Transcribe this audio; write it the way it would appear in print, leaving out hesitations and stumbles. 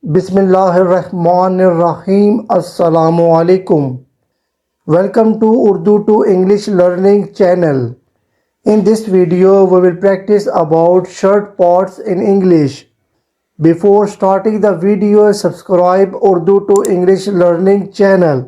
Bismillahirrahmanirrahim. Assalamu alaikum. Welcome to Urdu to English Learning channel. In this video, we will practice about shirt parts in English. Before starting the video, subscribe Urdu to English Learning channel.